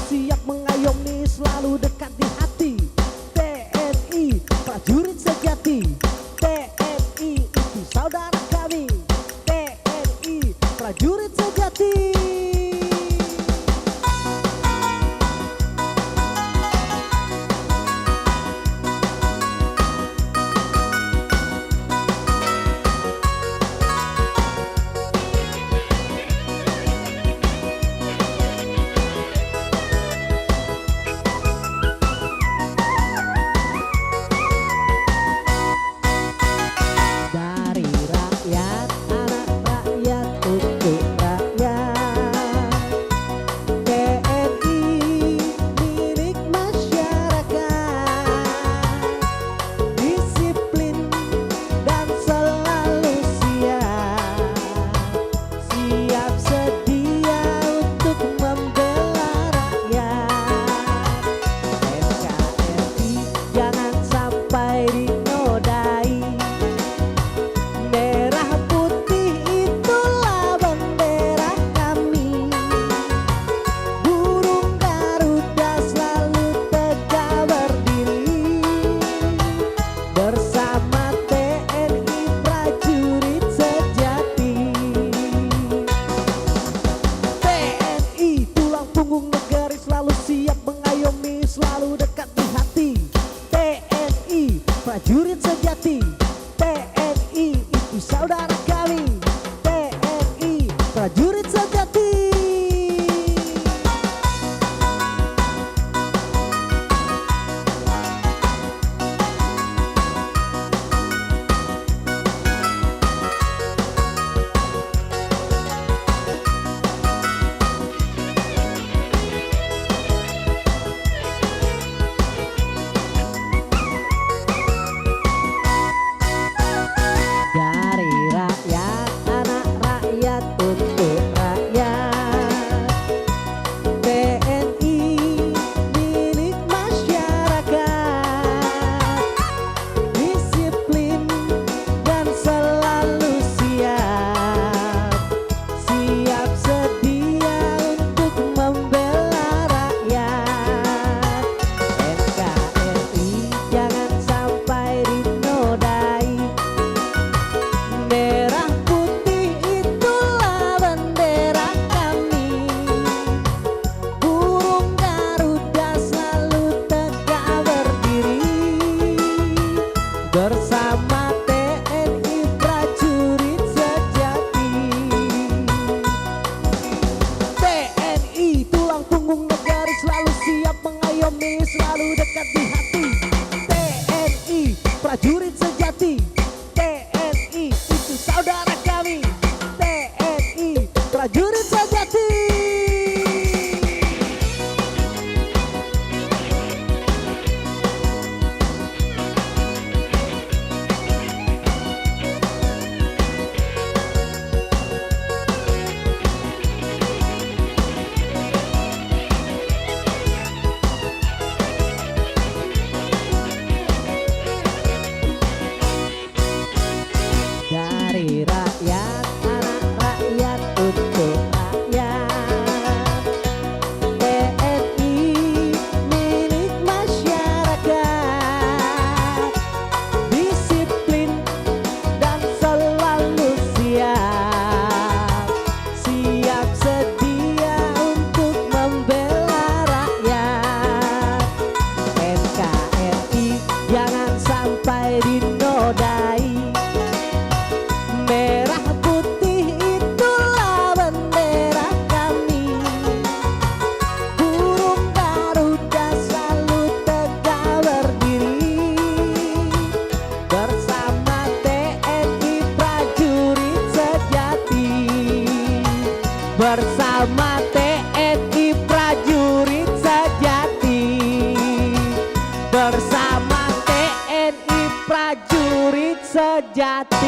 siap mengayomi, selalu dekat di hati. TNI prajurit sejati, TNI itu saudara kami, TNI prajurit sejati. Selalu dekat di hati, TNI prajurit sejati, TNI itu saudara kami, TNI prajurit sejati. Bersama TNI prajurit sejati, TNI tulang punggung negara, selalu siap mengayomi, selalu dekat di hati. TNI prajurit sejati, TNI itu saudara kami, TNI prajurit sejati. Dari rakyat, anak rakyat, untuk rakyat, TNI milik masyarakat, disiplin dan selalu siap, siap sedia untuk membela rakyat. NKRI jangan sampai dinodai, merah putih itulah bendera kami, burung Garuda selalu tegak berdiri, bersama TNI prajurit sejati, bersama TNI prajurit sejati, bersama TNI prajurit sejati.